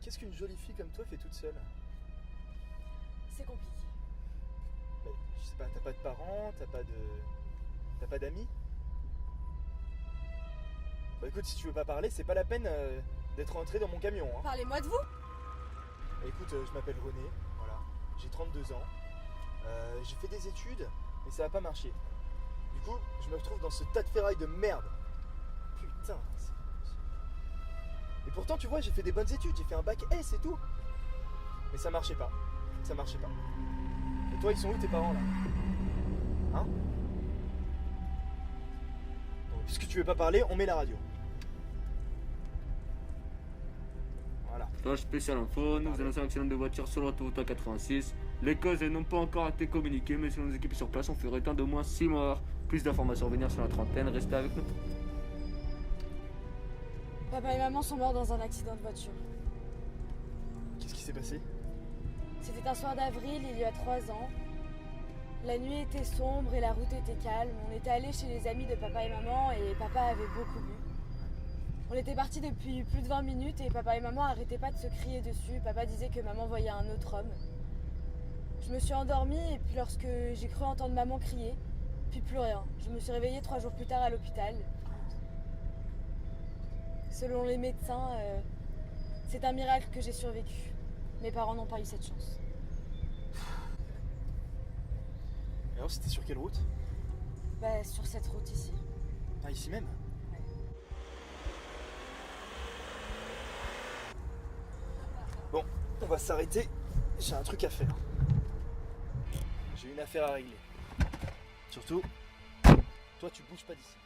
qu'est-ce qu'une jolie fille comme toi fait toute seule? C'est compliqué. Mais, je sais pas, t'as pas de parents, t'as pas d'amis? Bah écoute, si tu veux pas parler, c'est pas la peine d'être rentré dans mon camion. Hein. Parlez-moi de vous. Bah, écoute, je m'appelle René, voilà, j'ai 32 ans. J'ai fait des études, mais ça a pas marché. Du coup, je me retrouve dans ce tas de ferraille de merde. Putain, c'est pas possible. Et pourtant, tu vois, j'ai fait des bonnes études, j'ai fait un bac S et tout. Mais ça marchait pas. Ça marchait pas. Et toi, ils sont où tes parents là? Hein? Bon, puisque tu veux pas parler, on met la radio. Voilà. Flash spécial info, nous annonçons un accident de voiture sur l'autoroute A86. Les causes n'ont pas encore été communiquées, mais selon nos équipes sur place, on ferait état d'au moins 6 morts. Plus d'informations à venir sur la trentaine, restez avec nous. Papa et maman sont morts dans un accident de voiture. Qu'est-ce qui s'est passé? C'était un soir d'avril, il y a 3 ans. La nuit était sombre et la route était calme. On était allés chez les amis de papa et maman et papa avait beaucoup bu. On était partis depuis plus de 20 minutes et papa et maman arrêtaient pas de se crier dessus. Papa disait que maman voyait un autre homme. Je me suis endormie et puis lorsque j'ai cru entendre maman crier, puis plus rien. Je me suis réveillée 3 jours plus tard à l'hôpital. Selon les médecins, c'est un miracle que j'ai survécu. Mes parents n'ont pas eu cette chance. Et alors, c'était sur quelle route? Bah, sur cette route ici. Ah, ici même? Ouais. Bon, on va s'arrêter. J'ai un truc à faire. J'ai une affaire à régler. Surtout, toi, tu bouges pas d'ici.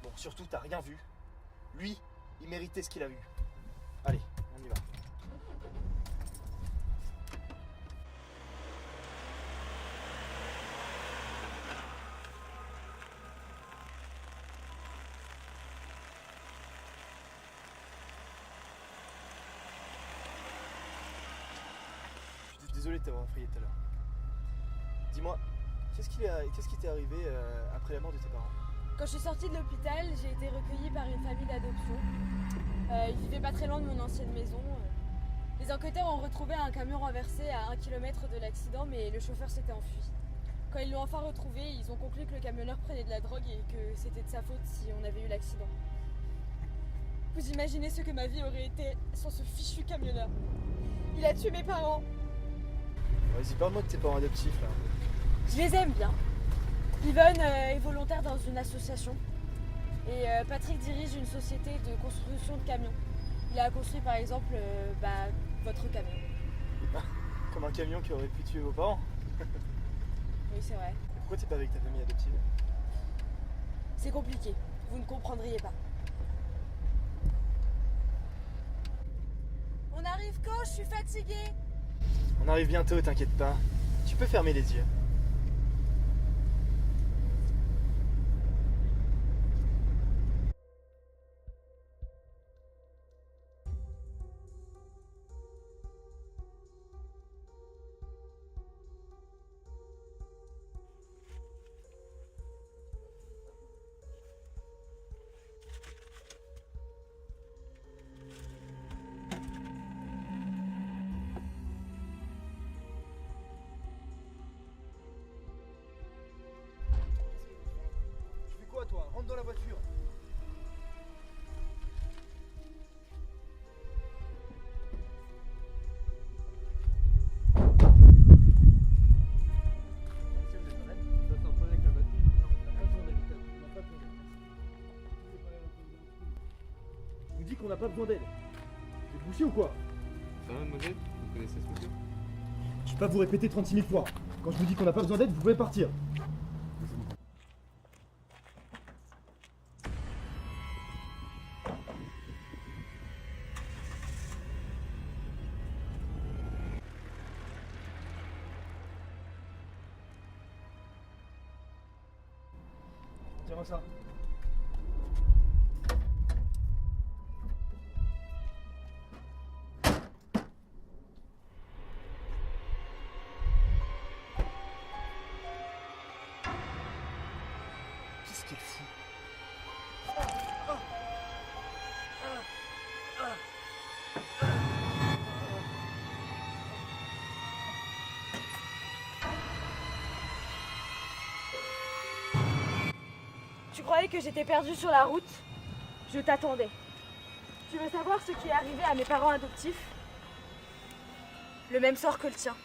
Bon, surtout, t'as rien vu. Lui, il méritait ce qu'il a vu. Allez, on y va. Je suis désolé de t'avoir effrayé tout à l'heure. Dis-moi, qu'est-ce qui t'est arrivé après la mort de tes parents? Quand je suis sortie de l'hôpital, j'ai été recueillie par une famille d'adoption. Ils vivaient pas très loin de mon ancienne maison. Les enquêteurs ont retrouvé un camion renversé à 1 km de l'accident, mais le chauffeur s'était enfui. Quand ils l'ont enfin retrouvé, ils ont conclu que le camionneur prenait de la drogue et que c'était de sa faute si on avait eu l'accident. Vous imaginez ce que ma vie aurait été sans ce fichu camionneur. Il a tué mes parents. Vas-y, parle-moi de tes parents adoptifs là. Je les aime bien. Yvonne est volontaire dans une association et Patrick dirige une société de construction de camions. Il a construit par exemple votre camion. Comme un camion qui aurait pu tuer vos parents. Oui, c'est vrai. Et pourquoi t'es pas avec ta famille adoptive? C'est compliqué, vous ne comprendriez pas. On arrive quand? Je suis fatiguée. On arrive bientôt, t'inquiète pas. Tu peux fermer les yeux. Tu fais quoi toi? Rentre dans la voiture. On dit qu'on n'a pas besoin d'aide. T'es bouché ou quoi? Ça va, mademoiselle? Vous connaissez ce monsieur? vais pas vous répéter 36 000 fois. Quand je vous dis qu'on n'a pas besoin d'aide, vous pouvez partir. Tiens-moi ça. Qu'est-ce qu'elle fout? Tu croyais que j'étais perdue sur la route? Je t'attendais. Tu veux savoir ce qui est arrivé à mes parents adoptifs? Le même sort que le tien.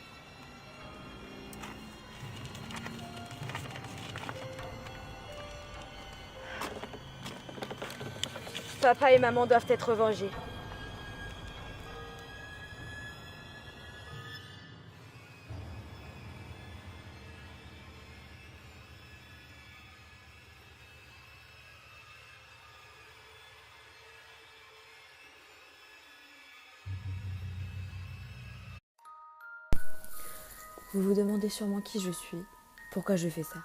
Papa et maman doivent être vengés. Vous vous demandez sûrement qui je suis, pourquoi je fais ça.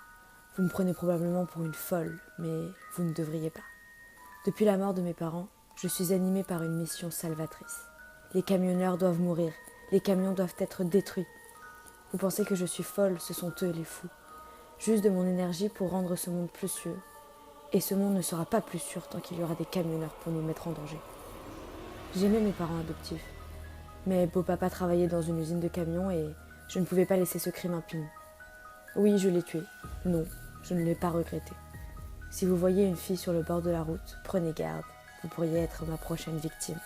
Vous me prenez probablement pour une folle, mais vous ne devriez pas. Depuis la mort de mes parents, je suis animée par une mission salvatrice. Les camionneurs doivent mourir, les camions doivent être détruits. Vous pensez que je suis folle, ce sont eux les fous. J'use de mon énergie pour rendre ce monde plus sûr. Et ce monde ne sera pas plus sûr tant qu'il y aura des camionneurs pour nous mettre en danger. J'aimais mes parents adoptifs, mais beau-papa travaillait dans une usine de camions et je ne pouvais pas laisser ce crime impuni. Oui, je l'ai tué. Non, je ne l'ai pas regretté. Si vous voyez une fille sur le bord de la route, prenez garde, vous pourriez être ma prochaine victime.